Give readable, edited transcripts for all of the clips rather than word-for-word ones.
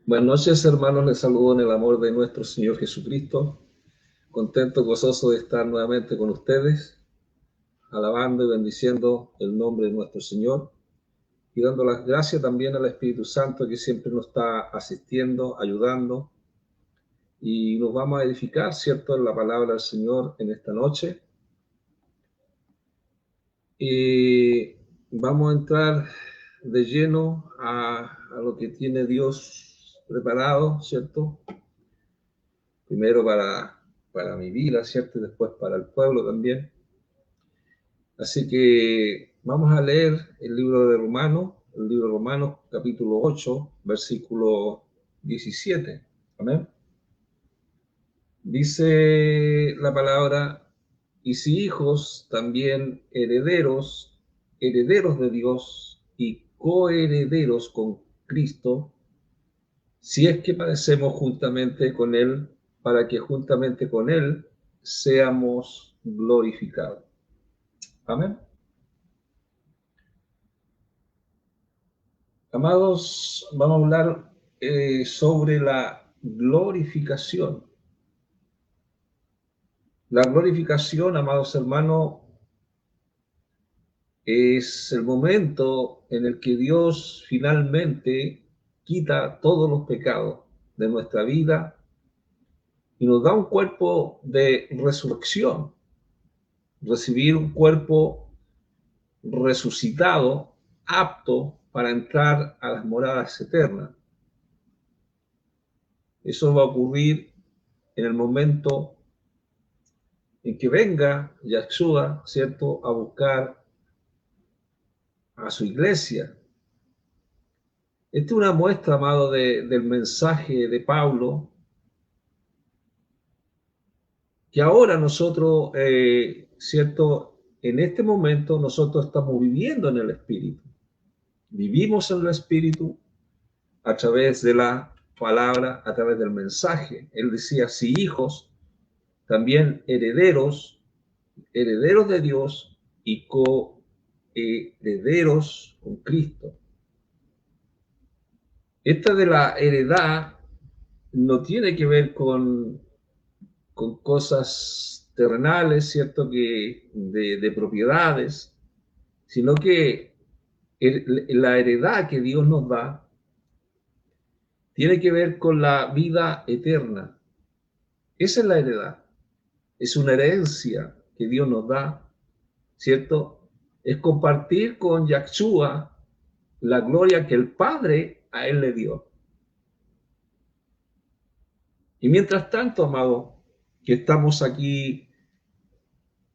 Buenas noches, hermanos, les saludo en el amor de nuestro Señor Jesucristo. Contento, gozoso de estar nuevamente con ustedes, alabando y bendiciendo el nombre de nuestro Señor y dando las gracias también al Espíritu Santo que siempre nos está asistiendo, ayudando, y nos vamos a edificar, ¿cierto?, en la palabra del Señor en esta noche. Y vamos a entrar de lleno a lo que tiene Dios preparado, ¿cierto? Primero para mi vida, ¿cierto? Y después para el pueblo también. Así que vamos a leer el libro de Romanos, capítulo 8, versículo 17. Amén. Dice la palabra: y si hijos, también herederos, herederos de Dios y coherederos con Cristo, si es que padecemos juntamente con Él, para que juntamente con Él seamos glorificados. Amén. Amados, vamos a hablar sobre la glorificación. La glorificación, amados hermanos, es el momento en el que Dios finalmente quita todos los pecados de nuestra vida y nos da un cuerpo de resurrección, recibir un cuerpo resucitado apto para entrar a las moradas eternas. Eso va a ocurrir en el momento en que venga Yahshua, ¿cierto?, a buscar a su iglesia. Esta es una muestra, amado, del mensaje de Pablo, que ahora nosotros, ¿cierto?, en este momento nosotros estamos viviendo en el Espíritu. Vivimos en el Espíritu a través de la palabra, a través del mensaje. Él decía, si hijos, también herederos, herederos de Dios y coherederos con Cristo. Esta de la heredad no tiene que ver con cosas terrenales, ¿cierto? Que de propiedades, sino que la heredad que Dios nos da tiene que ver con la vida eterna. Esa es la heredad. Es una herencia que Dios nos da, ¿cierto? Es compartir con Yahshua la gloria que el Padre a él le dio. Y mientras tanto, amado, que estamos aquí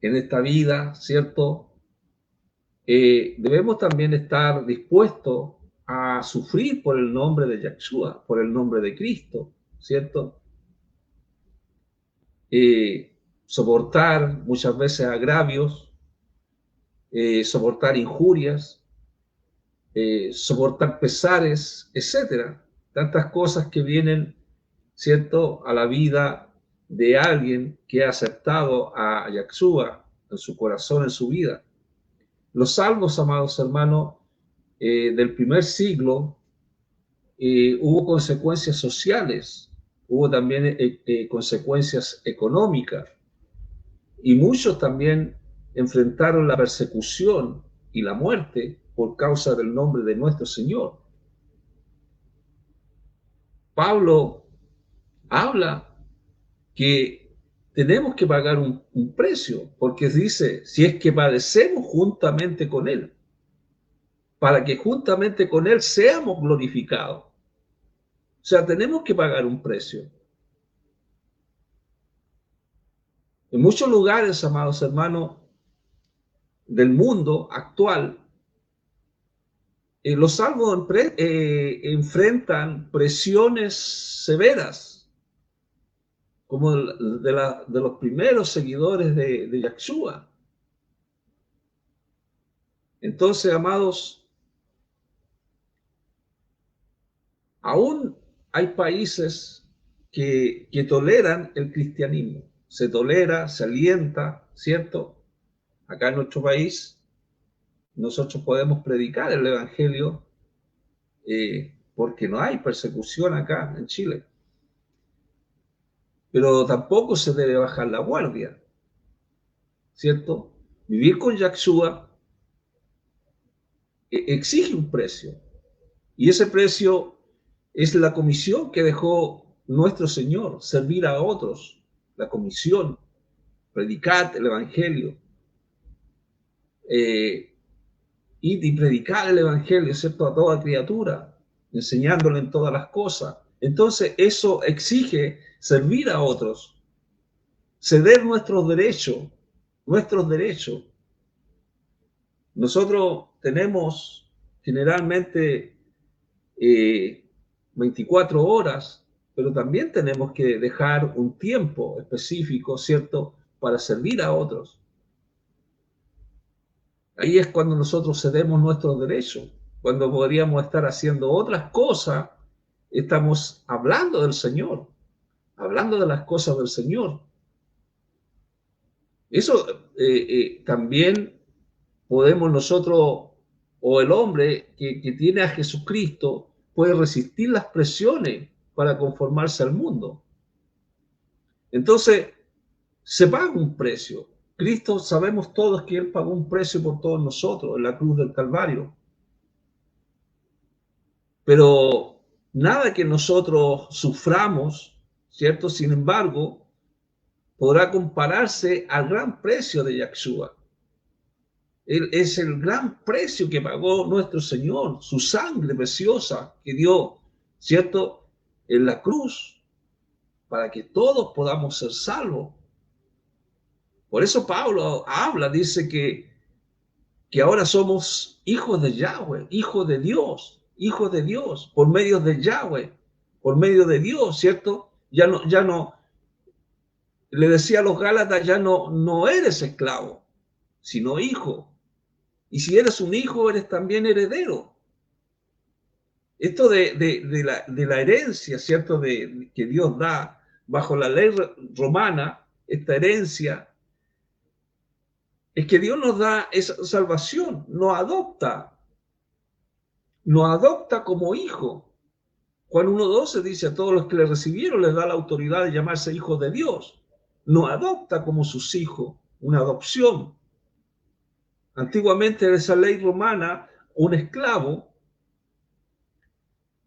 en esta vida, ¿cierto? Debemos también estar dispuestos a sufrir por el nombre de Yahshua, por el nombre de Cristo, ¿cierto? Soportar muchas veces agravios, soportar injurias, soportar pesares, etcétera. Tantas cosas que vienen, ¿cierto?, a la vida de alguien que ha aceptado a Yahshua en su corazón, en su vida. Los salvos, amados hermanos, del primer siglo, hubo consecuencias sociales, hubo también consecuencias económicas, y muchos también enfrentaron la persecución y la muerte por causa del nombre de nuestro Señor. Pablo habla que tenemos que pagar un precio, porque dice, si es que padecemos juntamente con Él, para que juntamente con Él seamos glorificados. O sea, tenemos que pagar un precio. En muchos lugares, amados hermanos, del mundo actual, los salvos enfrentan presiones severas, como de los primeros seguidores de Yahshua. Entonces, amados, aún hay países que toleran el cristianismo. Se tolera, se alienta, ¿cierto? Acá en nuestro país, nosotros podemos predicar el Evangelio porque no hay persecución acá en Chile. Pero tampoco se debe bajar la guardia, ¿cierto? Vivir con Yahshua exige un precio. Y ese precio es la comisión que dejó nuestro Señor, servir a otros. La comisión, predicar el Evangelio. Y predicar el Evangelio, ¿cierto?, a toda criatura, enseñándole en todas las cosas. Entonces, eso exige servir a otros, ceder nuestros derechos, Nosotros tenemos generalmente 24 horas, pero también tenemos que dejar un tiempo específico, ¿cierto?, para servir a otros. Ahí es cuando nosotros cedemos nuestros derechos, cuando podríamos estar haciendo otras cosas, estamos hablando del Señor, hablando de las cosas del Señor. Eso también podemos nosotros, o el hombre que tiene a Jesucristo, puede resistir las presiones para conformarse al mundo. Entonces, se paga un precio. Cristo, sabemos todos que Él pagó un precio por todos nosotros en la cruz del Calvario. Pero nada que nosotros suframos, ¿cierto? Sin embargo, podrá compararse al gran precio de Yahshua. Es el gran precio que pagó nuestro Señor, su sangre preciosa que dio, ¿cierto?, en la cruz, para que todos podamos ser salvos. Por eso Pablo habla, dice que ahora somos hijos de Yahweh, hijos de Dios, por medio de Yahweh, por medio de Dios, ¿cierto? Ya no, le decía a los Gálatas, ya no eres esclavo, sino hijo. Y si eres un hijo, eres también heredero. Esto de la herencia, ¿cierto? Que Dios da bajo la ley romana, esta herencia, es que Dios nos da esa salvación, nos adopta como hijo. Juan 1:12 dice: a todos los que le recibieron les da la autoridad de llamarse hijos de Dios. Nos adopta como sus hijos, una adopción. Antiguamente, en esa ley romana, un esclavo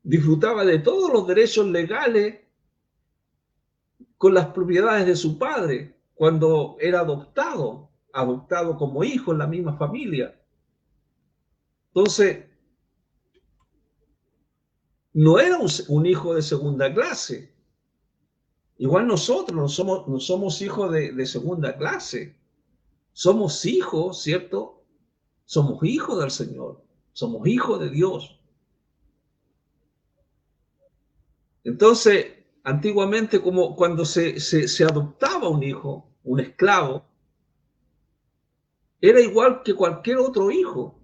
disfrutaba de todos los derechos legales con las propiedades de su padre cuando era adoptado como hijo en la misma familia. Entonces, no era un hijo de segunda clase. Igual nosotros no somos hijos de segunda clase. Somos hijos, ¿cierto? Somos hijos del Señor. Somos hijos de Dios. Entonces, antiguamente, como cuando se adoptaba un hijo, un esclavo, era igual que cualquier otro hijo.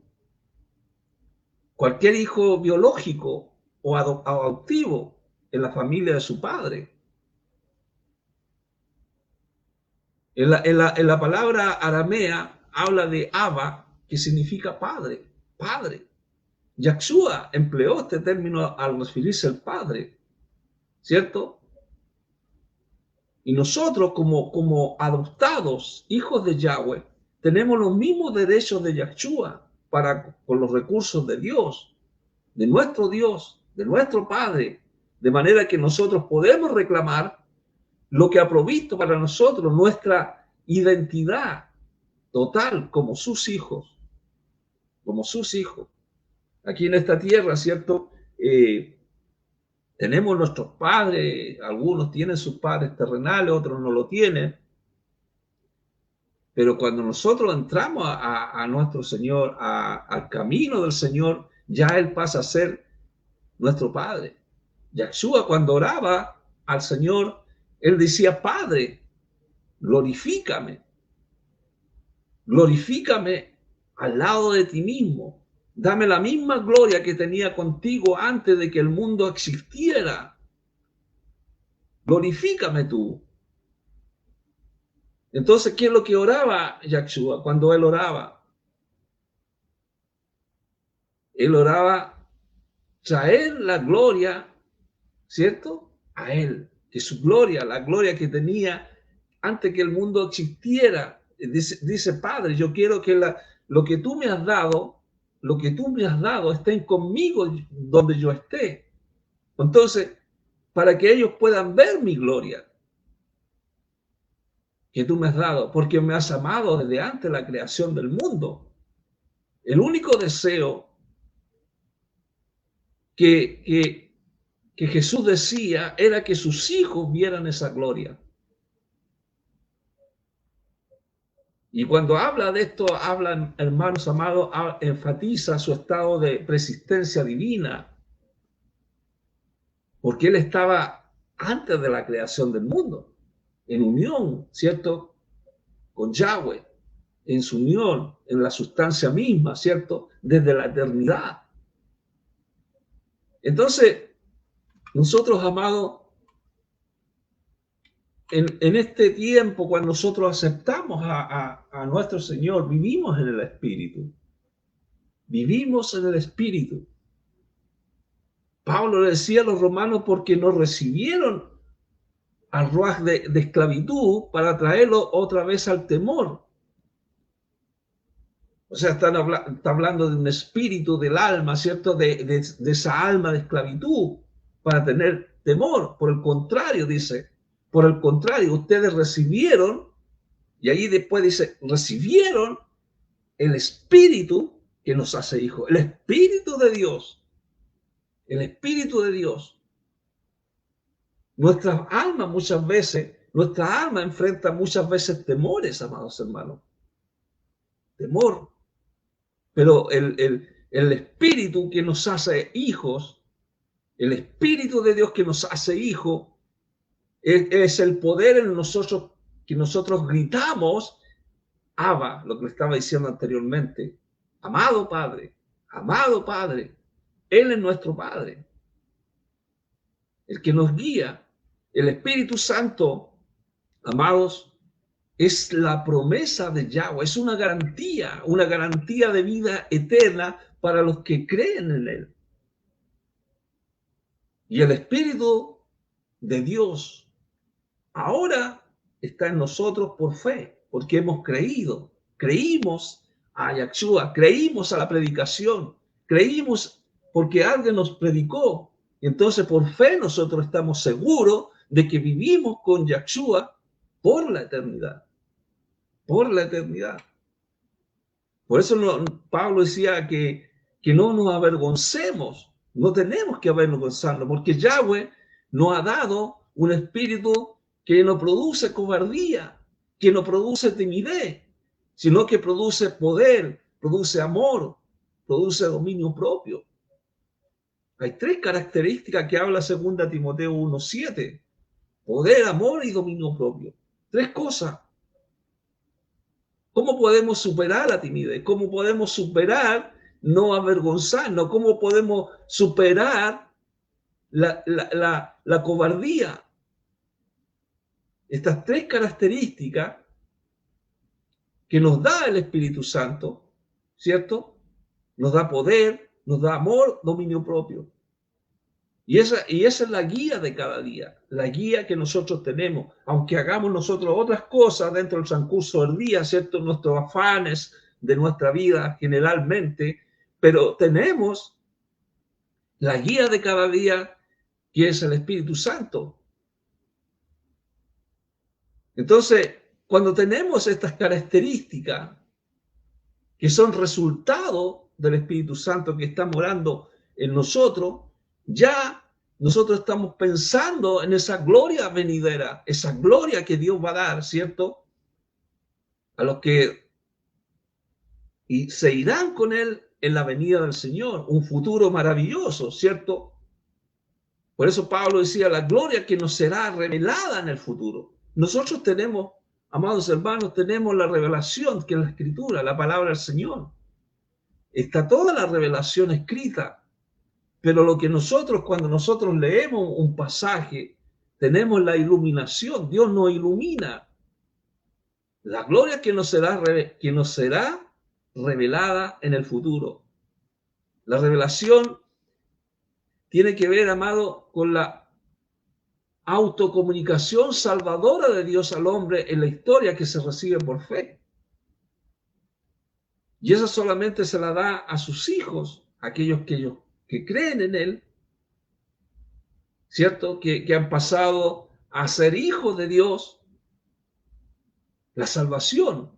Cualquier hijo biológico o adoptivo en la familia de su padre. En la palabra aramea habla de Abba, que significa padre, padre. Yahshua empleó este término al referirse al padre, ¿cierto? Y nosotros como adoptados, hijos de Yahweh, tenemos los mismos derechos de Yahshua con los recursos de Dios, de nuestro Padre, de manera que nosotros podemos reclamar lo que ha provisto para nosotros, nuestra identidad total como sus hijos, Aquí en esta tierra, ¿cierto? Tenemos nuestros padres, algunos tienen sus padres terrenales, otros no lo tienen, pero cuando nosotros entramos a nuestro Señor, al camino del Señor, ya Él pasa a ser nuestro Padre. Yahshua, cuando oraba al Señor, Él decía: Padre, glorifícame al lado de ti mismo. Dame la misma gloria que tenía contigo antes de que el mundo existiera. Glorifícame tú. Entonces, ¿qué es lo que oraba Yahshua cuando él oraba? Él oraba traer la gloria, ¿cierto?, a él. Que su gloria, la gloria que tenía antes que el mundo existiera. Dice: Padre, yo quiero que lo que tú me has dado, estén conmigo donde yo esté. Entonces, para que ellos puedan ver mi gloria que tú me has dado, porque me has amado desde antes de la creación del mundo. El único deseo que Jesús decía era que sus hijos vieran esa gloria. Y cuando habla de esto, habla, hermanos amados, enfatiza su estado de preexistencia divina, porque él estaba antes de la creación del mundo, en unión, ¿cierto?, con Yahweh, en su unión, en la sustancia misma, ¿cierto?, desde la eternidad. Entonces, nosotros, amados, en este tiempo, cuando nosotros aceptamos a nuestro Señor, vivimos en el Espíritu. Vivimos en el Espíritu. Pablo le decía a los romanos: porque nos recibieron al ruaj de esclavitud para traerlo otra vez al temor. O sea, está hablando de un espíritu del alma, ¿cierto? De esa alma de esclavitud para tener temor. Por el contrario, dice, por el contrario, ustedes recibieron, y ahí después dice, recibieron el Espíritu que nos hace hijos, el Espíritu de Dios, el Espíritu de Dios. Nuestra alma enfrenta muchas veces temores, amados hermanos. Temor. Pero el Espíritu que nos hace hijos, el Espíritu de Dios que nos hace hijos, es el poder en nosotros que nosotros gritamos, Abba, lo que le estaba diciendo anteriormente, amado Padre, Él es nuestro Padre, el que nos guía. El Espíritu Santo, amados, es la promesa de Yahweh, es una garantía de vida eterna para los que creen en Él. Y el Espíritu de Dios ahora está en nosotros por fe, porque hemos creímos a Yahshua, creímos a la predicación, creímos porque alguien nos predicó. Y entonces por fe nosotros estamos seguros de que vivimos con Yahshua por la eternidad. Por la eternidad. Por eso Pablo decía que no nos avergoncemos, no tenemos que avergonzarnos, porque Yahweh nos ha dado un espíritu que no produce cobardía, que no produce timidez, sino que produce poder, produce amor, produce dominio propio. Hay tres características que habla 2 Timoteo 1:7. Poder, amor y dominio propio. Tres cosas. ¿Cómo podemos superar la timidez? ¿Cómo podemos superar no avergonzarnos? ¿Cómo podemos superar la cobardía? Estas tres características que nos da el Espíritu Santo, ¿cierto? Nos da poder, nos da amor, dominio propio. Y esa es la guía de cada día, la guía que nosotros tenemos, aunque hagamos nosotros otras cosas dentro del transcurso del día, ¿cierto? Nuestros afanes de nuestra vida generalmente, pero tenemos la guía de cada día, que es el Espíritu Santo. Entonces, cuando tenemos estas características que son resultado del Espíritu Santo que está morando en nosotros, ya nosotros estamos pensando en esa gloria venidera, esa gloria que Dios va a dar, ¿cierto? A los que se irán con Él en la venida del Señor, un futuro maravilloso, ¿cierto? Por eso Pablo decía, la gloria que nos será revelada en el futuro. Nosotros tenemos, amados hermanos, tenemos la revelación que es la Escritura, la palabra del Señor. Está toda la revelación escrita. Pero lo que cuando nosotros leemos un pasaje, tenemos la iluminación, Dios nos ilumina. La gloria que nos será revelada en el futuro. La revelación tiene que ver, amado, con la autocomunicación salvadora de Dios al hombre en la historia que se recibe por fe. Y esa solamente se la da a sus hijos, aquellos que creen en Él, ¿cierto? Que han pasado a ser hijos de Dios. La salvación.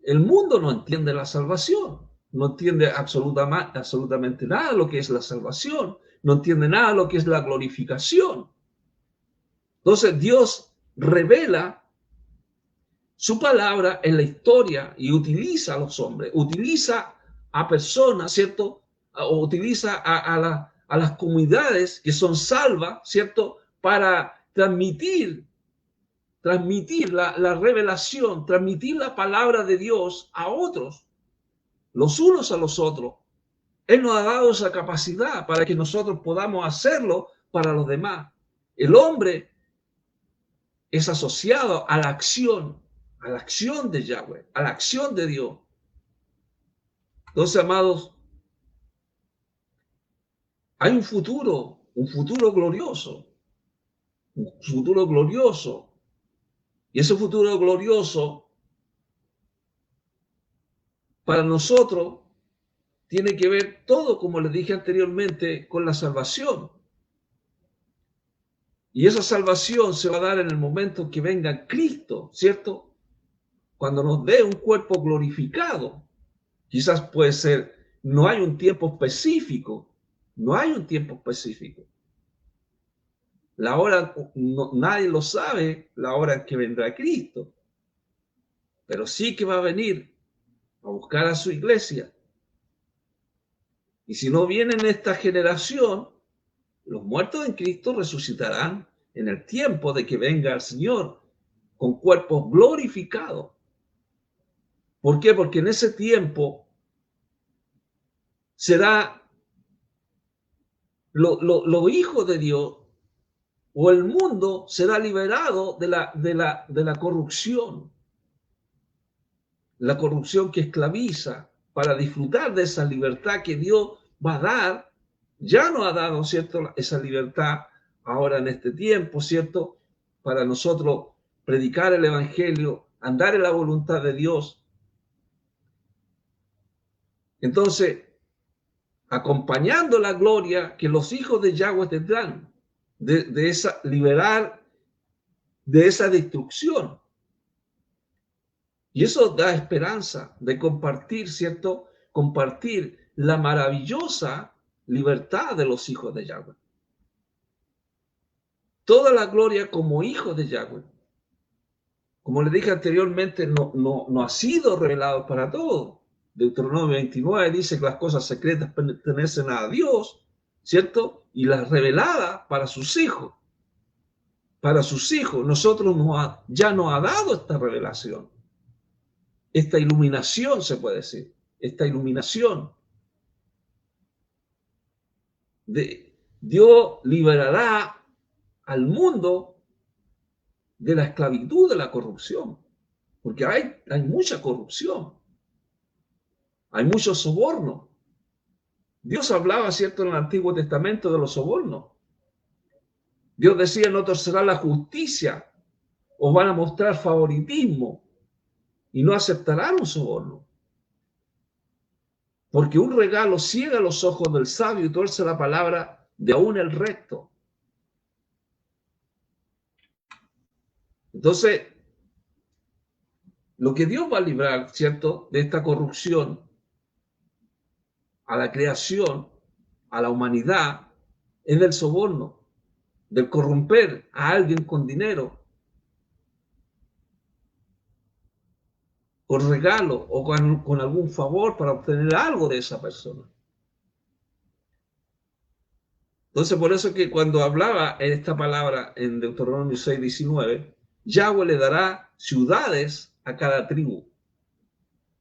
El mundo no entiende la salvación, no entiende absolutamente nada de lo que es la salvación, no entiende nada de lo que es la glorificación. Entonces Dios revela su palabra en la historia y utiliza a los hombres, utiliza a personas, ¿cierto? O utiliza a las comunidades que son salvas, ¿cierto? Para transmitir la revelación, transmitir la palabra de Dios a otros, los unos a los otros. Él nos ha dado esa capacidad para que nosotros podamos hacerlo para los demás. El hombre es asociado a la acción de Yahweh, a la acción de Dios. Entonces, amados, hay un futuro glorioso, Y ese futuro glorioso para nosotros tiene que ver todo, como les dije anteriormente, con la salvación. Y esa salvación se va a dar en el momento que venga Cristo, ¿cierto? cuando nos dé un cuerpo glorificado. Quizás puede ser, no hay un tiempo específico, no hay un tiempo específico. La hora, no, nadie lo sabe, la hora en que vendrá Cristo, pero sí que va a venir a buscar a su iglesia. Y si no viene en esta generación, los muertos en Cristo resucitarán en el tiempo de que venga el Señor con cuerpos glorificados. ¿Por qué? Porque en ese tiempo será los hijos de Dios o el mundo será liberado de la corrupción. La corrupción que esclaviza para disfrutar de esa libertad que Dios va a dar. Ya nos ha dado, ¿cierto?, esa libertad ahora en este tiempo, ¿cierto?, para nosotros predicar el Evangelio, andar en la voluntad de Dios. Entonces, acompañando la gloria que los hijos de Yahweh tendrán, de esa liberar de esa destrucción. Y eso da esperanza de compartir, ¿cierto? Compartir la maravillosa libertad de los hijos de Yahweh. Toda la gloria como hijos de Yahweh. Como le dije anteriormente, no ha sido revelado para todos. Deuteronomio 29 dice que las cosas secretas pertenecen a Dios, ¿cierto? Y las reveladas para sus hijos. Para sus hijos. Nosotros ya nos ha dado esta revelación. Esta iluminación, se puede decir. Esta iluminación. Dios liberará al mundo de la esclavitud, de la corrupción. Porque hay mucha corrupción. Hay mucho soborno. Dios hablaba, ¿cierto?, en el Antiguo Testamento de los sobornos. Dios decía, no torcerá la justicia, os van a mostrar favoritismo y no aceptarán un soborno. Porque un regalo ciega los ojos del sabio y tuerce la palabra de aún el recto. Entonces, lo que Dios va a librar, ¿cierto?, de esta corrupción a la creación, a la humanidad, es del soborno, del corromper a alguien con dinero, con regalo o con algún favor para obtener algo de esa persona. Entonces, por eso que cuando hablaba en esta palabra en Deuteronomio 6:19, Yahweh le dará ciudades a cada tribu.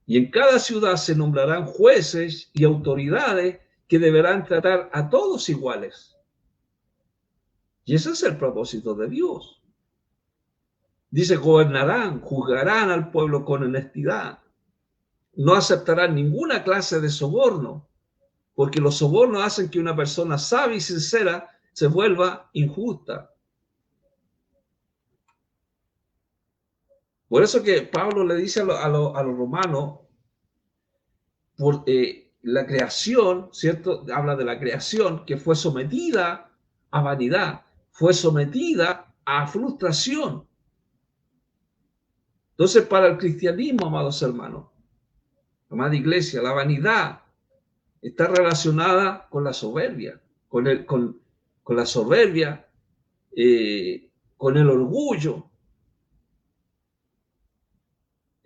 Y en cada ciudad se nombrarán jueces y autoridades que deberán tratar a todos iguales. Y ese es el propósito de Dios. Dice, gobernarán, juzgarán al pueblo con honestidad. No aceptarán ninguna clase de soborno, porque los sobornos hacen que una persona sabia y sincera se vuelva injusta. Por eso que Pablo le dice a los romanos, por la creación, ¿cierto? Habla de la creación que fue sometida a vanidad, fue sometida a frustración. Entonces, para el cristianismo, amados hermanos, amada iglesia, la vanidad está relacionada con la soberbia, con la soberbia, con el orgullo.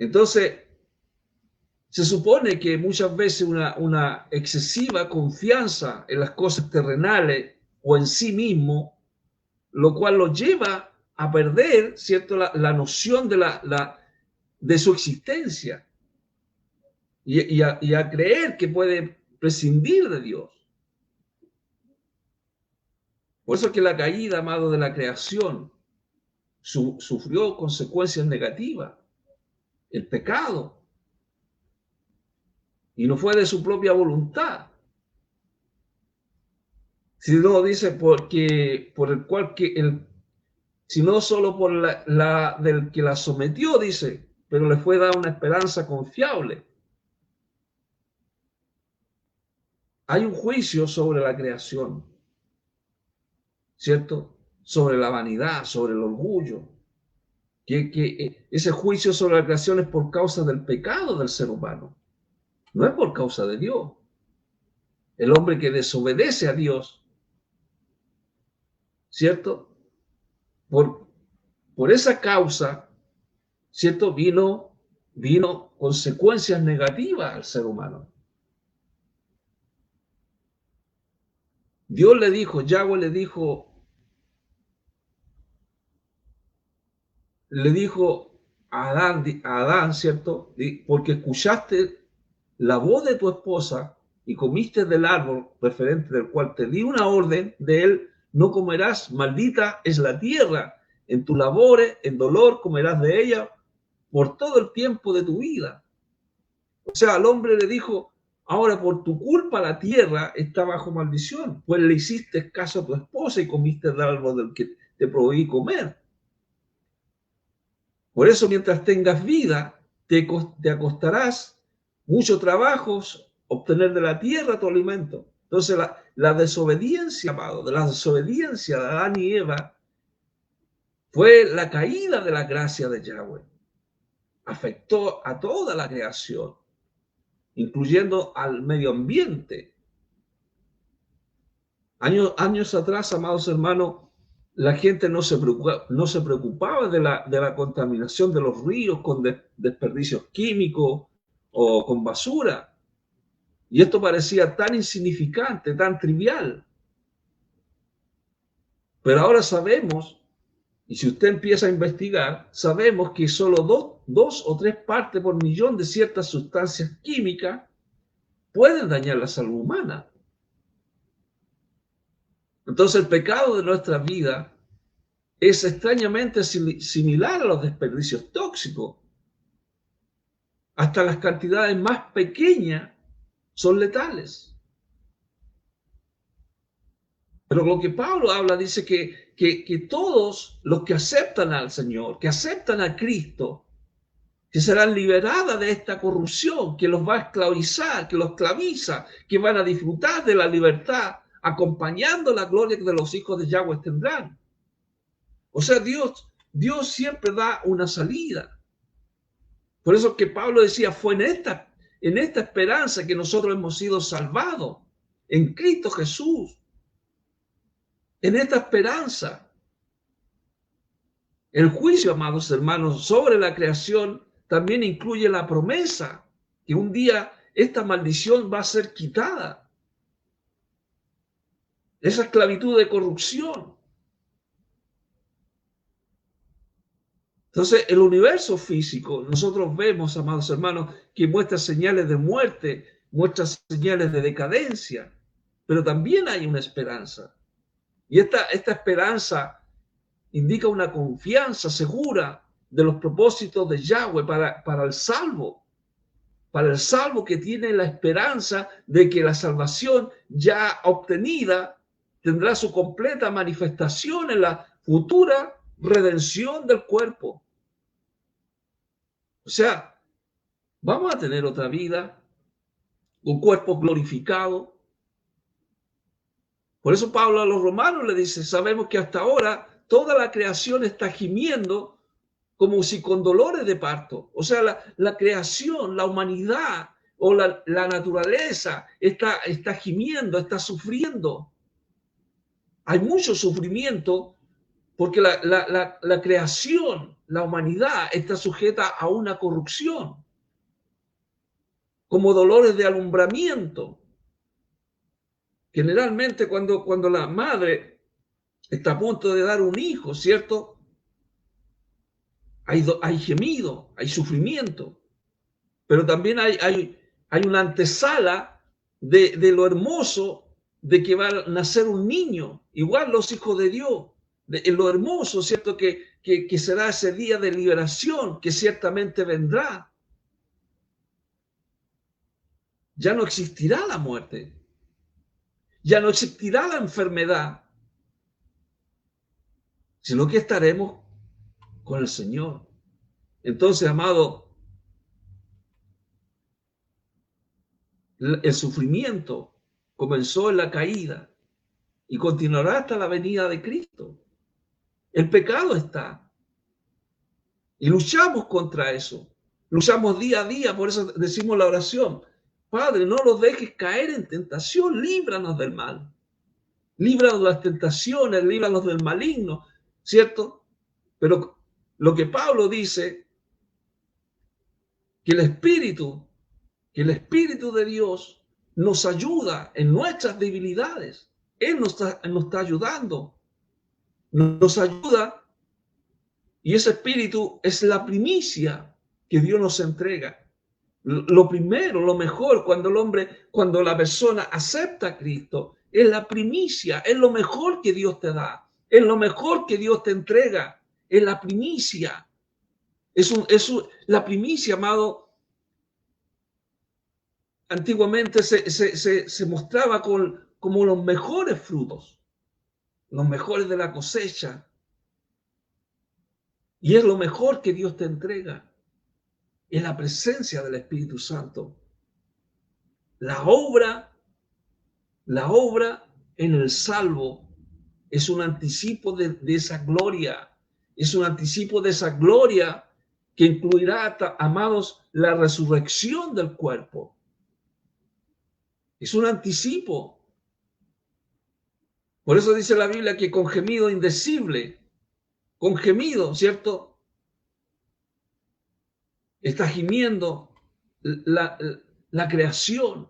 Entonces, se supone que muchas veces una excesiva confianza en las cosas terrenales o en sí mismo, lo cual lo lleva a perder, ¿cierto?, la noción de su existencia y a creer que puede prescindir de Dios. Por eso es que la caída, amado, de la creación sufrió consecuencias negativas, el pecado, y no fue de su propia voluntad, sino dice porque por el cual sino solo por del que la sometió, dice, pero le fue dada una esperanza confiable. Hay un juicio sobre la creación, ¿cierto? Sobre la vanidad, sobre el orgullo, ese juicio sobre la creación es por causa del pecado del ser humano, no es por causa de Dios. El hombre que desobedece a Dios, ¿cierto? Por esa causa, ¿cierto? Vino consecuencias negativas al ser humano. Dios le dijo, Yahweh le dijo a Adán, ¿cierto? Porque escuchaste la voz de tu esposa y comiste del árbol referente del cual te di una orden de él, no comerás, maldita es la tierra, en tus labores, en dolor comerás de ella por todo el tiempo de tu vida. O sea, al hombre le dijo, ahora por tu culpa la tierra está bajo maldición, pues le hiciste caso a tu esposa y comiste del árbol del que te prohibí comer. Por eso, mientras tengas vida, te acostarás, mucho trabajo, obtener de la tierra tu alimento. Entonces, la desobediencia, amado, de la desobediencia de Adán y Eva fue la caída de la gracia de Yahweh. Afectó a toda la creación, incluyendo al medio ambiente. Años atrás, amados hermanos, la gente no se preocupaba de la contaminación de los ríos con desperdicios químicos o con basura. Y esto parecía tan insignificante, tan trivial. Pero ahora sabemos, y si usted empieza a investigar, sabemos que solo dos o tres partes por millón de ciertas sustancias químicas pueden dañar la salud humana. Entonces el pecado de nuestra vida es extrañamente similar a los desperdicios tóxicos. Hasta las cantidades más pequeñas son letales. Pero lo que Pablo habla dice que todos los que aceptan al Señor, que aceptan a Cristo, que serán liberadas de esta corrupción que los va a esclavizar, que los esclaviza, que van a disfrutar de la libertad, acompañando la gloria que de los hijos de Yahweh tendrán. O sea, Dios siempre da una salida. Por eso que Pablo decía, fue en esta esperanza que nosotros hemos sido salvados, en Cristo Jesús. En esta esperanza. El juicio, amados hermanos, sobre la creación también incluye la promesa que un día esta maldición va a ser quitada. Esa esclavitud de corrupción. Entonces, el universo físico, nosotros vemos, amados hermanos, que muestra señales de muerte, muestra señales de decadencia, pero también hay una esperanza. Y esta esperanza indica una confianza segura de los propósitos de Yahweh para el salvo que tiene la esperanza de que la salvación ya obtenida tendrá su completa manifestación en la futura redención del cuerpo. O sea, vamos a tener otra vida, un cuerpo glorificado. Por eso Pablo a los romanos le dice, sabemos que hasta ahora toda la creación está gimiendo como si con dolores de parto. O sea, la creación, la humanidad o la naturaleza está gimiendo, está sufriendo. Hay mucho sufrimiento porque la creación, la humanidad está sujeta a una corrupción, como dolores de alumbramiento. Generalmente cuando la madre está a punto de dar un hijo, ¿cierto? Hay gemido, hay sufrimiento, pero también hay una antesala de lo hermoso de que va a nacer un niño, igual los hijos de Dios, en lo hermoso, ¿cierto? Que será ese día de liberación que ciertamente vendrá. Ya no existirá la muerte, ya no existirá la enfermedad, sino que estaremos con el Señor. Entonces, amado, el sufrimiento comenzó en la caída y continuará hasta la venida de Cristo. El pecado está. Y luchamos contra eso. Luchamos día a día, por eso decimos la oración. Padre, no los dejes caer en tentación, líbranos del mal. Líbranos de las tentaciones, líbranos del maligno, ¿cierto? Pero lo que Pablo dice, que que el Espíritu de Dios nos ayuda en nuestras debilidades. Él nos está ayudando. Nos ayuda y ese Espíritu es la primicia que Dios nos entrega. Lo primero, lo mejor, cuando la persona acepta a Cristo, es la primicia, es lo mejor que Dios te da, es lo mejor que Dios te entrega, es la primicia. La primicia, amado, antiguamente se mostraba como los mejores frutos, los mejores de la cosecha, y es lo mejor que Dios te entrega, es la presencia del Espíritu Santo. La obra en el salvo es un anticipo de esa gloria, es un anticipo de esa gloria que incluirá, amados, la resurrección del cuerpo. Es un anticipo. Por eso dice la Biblia que con gemido indecible, con gemido, ¿cierto? Está gimiendo la creación.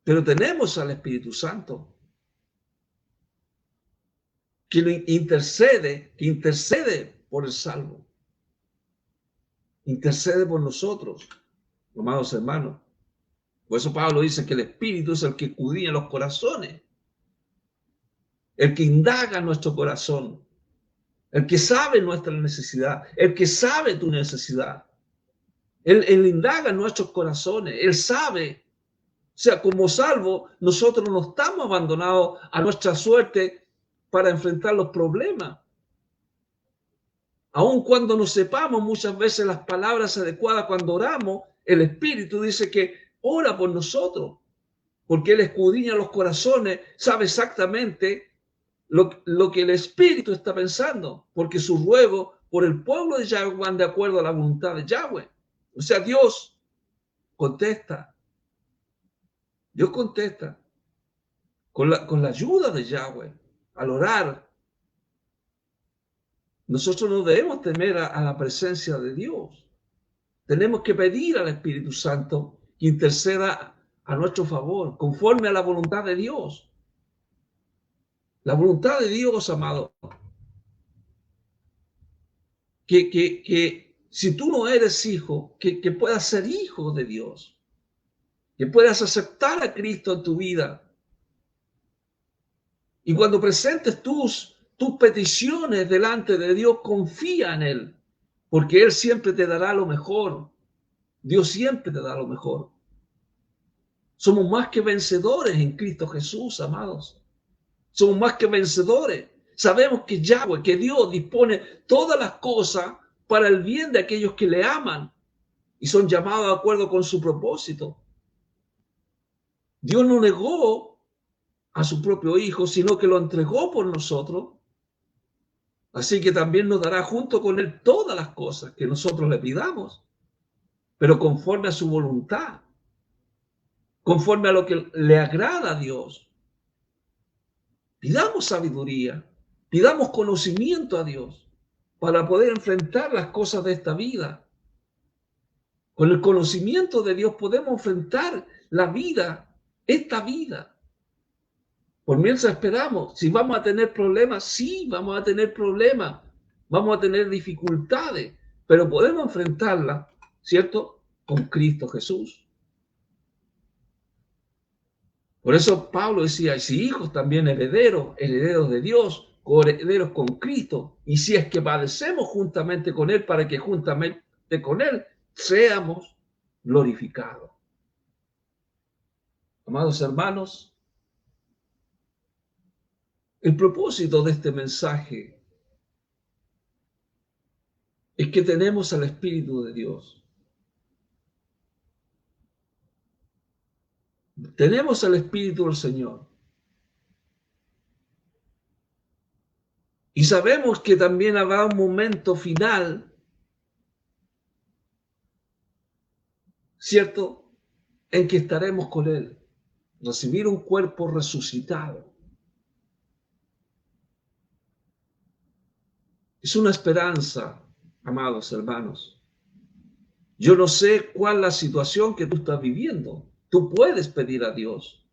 Pero tenemos al Espíritu Santo que intercede por el salvo. Intercede por nosotros, amados hermanos. Por eso Pablo dice que el Espíritu es el que escudriña los corazones, el que indaga nuestro corazón, el que sabe nuestra necesidad, el que sabe tu necesidad. Él indaga nuestros corazones, Él sabe. O sea, como salvo, nosotros no estamos abandonados a nuestra suerte para enfrentar los problemas. Aun cuando no sepamos muchas veces las palabras adecuadas cuando oramos, el Espíritu dice que ora por nosotros, porque Él escudriña los corazones, sabe exactamente lo que el Espíritu está pensando, porque sus ruegos por el pueblo de Yahweh van de acuerdo a la voluntad de Yahweh. O sea, Dios contesta. Dios contesta con la ayuda de Yahweh al orar. Nosotros no debemos temer a la presencia de Dios. Tenemos que pedir al Espíritu Santo que interceda a nuestro favor, conforme a la voluntad de Dios. La voluntad de Dios, amado, que si tú no eres hijo, que puedas ser hijo de Dios, que puedas aceptar a Cristo en tu vida. Y cuando presentes tus peticiones delante de Dios, confía en Él, porque Él siempre te dará lo mejor. Dios siempre te da lo mejor. Somos más que vencedores en Cristo Jesús, amados. Somos más que vencedores. Sabemos que Yahweh, que Dios dispone todas las cosas para el bien de aquellos que le aman y son llamados de acuerdo con su propósito. Dios no negó a su propio Hijo, sino que lo entregó por nosotros. Así que también nos dará junto con Él todas las cosas que nosotros le pidamos, pero conforme a su voluntad, conforme a lo que le agrada a Dios. Pidamos sabiduría, pidamos conocimiento a Dios para poder enfrentar las cosas de esta vida. Con el conocimiento de Dios podemos enfrentar la vida, esta vida. Por mientras esperamos, si vamos a tener problemas, sí, vamos a tener problemas, vamos a tener dificultades, pero podemos enfrentarlas, ¿cierto? Con Cristo Jesús. Por eso Pablo decía, y si hijos también herederos de Dios, coherederos con Cristo, y si es que padecemos juntamente con Él, para que juntamente con Él seamos glorificados. Amados hermanos, el propósito de este mensaje es que tenemos al Espíritu de Dios. Tenemos al Espíritu del Señor. Y sabemos que también habrá un momento final, ¿cierto?, en que estaremos con Él, recibir un cuerpo resucitado. Es una esperanza, amados hermanos. Yo no sé cuál es la situación que tú estás viviendo. Tú puedes pedir a Dios.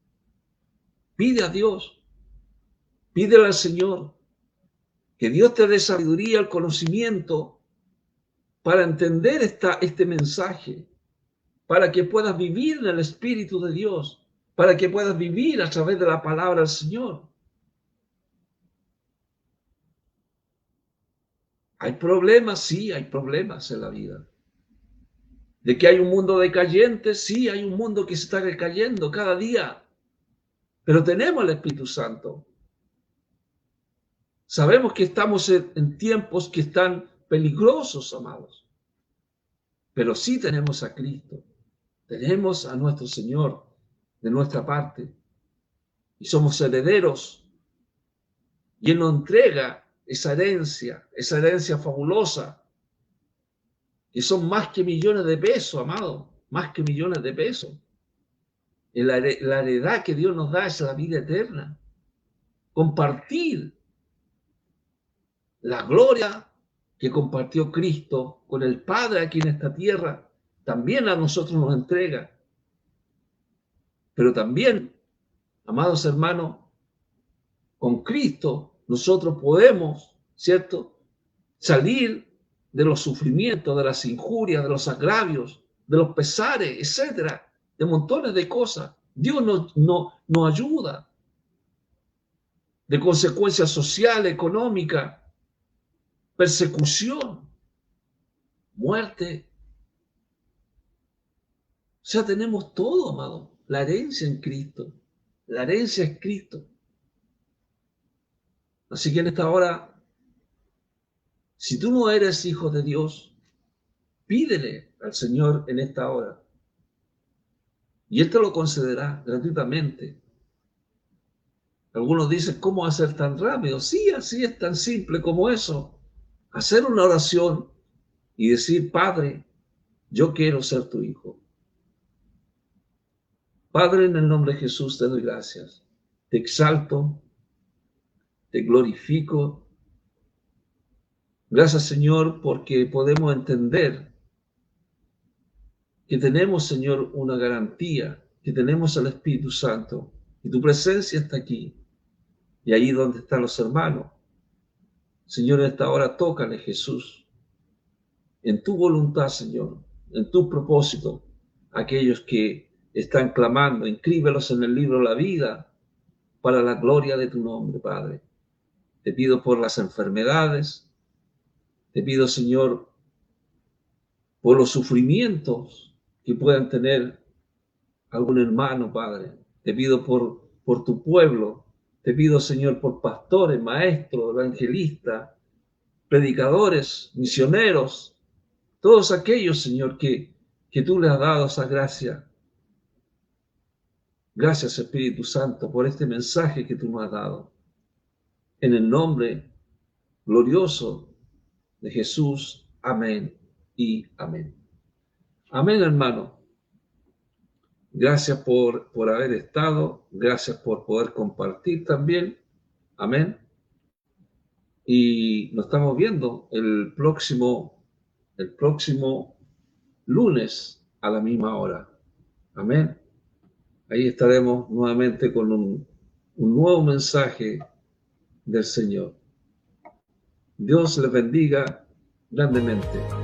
Pide a Dios. Pídele al Señor que Dios te dé sabiduría, el conocimiento para entender este mensaje, para que puedas vivir en el Espíritu de Dios, para que puedas vivir a través de la palabra del Señor. ¿Hay problemas? Sí, hay problemas en la vida. ¿De que hay un mundo decayente? Sí, hay un mundo que se está decayendo cada día. Pero tenemos el Espíritu Santo. Sabemos que estamos en tiempos que están peligrosos, amados. Pero sí tenemos a Cristo. Tenemos a nuestro Señor de nuestra parte. Y somos herederos. Y Él nos entrega esa herencia fabulosa, que son más que millones de pesos, amado, más que millones de pesos. La heredad que Dios nos da es la vida eterna. Compartir la gloria que compartió Cristo con el Padre aquí en esta tierra, también a nosotros nos entrega. Pero también, amados hermanos, con Cristo nosotros podemos, ¿cierto?, salir de los sufrimientos, de las injurias, de los agravios, de los pesares, etcétera, de montones de cosas. Dios nos ayuda, de consecuencias sociales, económicas, persecución, muerte. O sea, tenemos todo, amado. La herencia en Cristo. La herencia es Cristo. Así que en esta hora, si tú no eres hijo de Dios, pídele al Señor en esta hora. Y Él te lo concederá gratuitamente. Algunos dicen, ¿cómo hacer tan rápido? Sí, así es tan simple como eso. Hacer una oración y decir, Padre, yo quiero ser tu hijo. Padre, en el nombre de Jesús te doy gracias. Te exalto, te glorifico. Gracias, Señor, porque podemos entender que tenemos, Señor, una garantía, que tenemos al Espíritu Santo y tu presencia está aquí. Y ahí donde están los hermanos. Señor, en esta hora tócale, Jesús, en tu voluntad, Señor, en tu propósito, aquellos que están clamando, inscríbelos en el libro de la vida para la gloria de tu nombre, Padre. Te pido por las enfermedades, te pido, Señor, por los sufrimientos que puedan tener algún hermano, Padre. Te pido por tu pueblo, te pido, Señor, por pastores, maestros, evangelistas, predicadores, misioneros, todos aquellos, Señor, que tú le has dado esa gracia. Gracias, Espíritu Santo, por este mensaje que tú nos has dado. En el nombre glorioso de Jesús. Amén y amén. Amén, hermano. Gracias por haber estado. Gracias por poder compartir también. Amén. Y nos estamos viendo el próximo lunes a la misma hora. Amén. Ahí estaremos nuevamente con un nuevo mensaje del Señor. Dios les bendiga grandemente.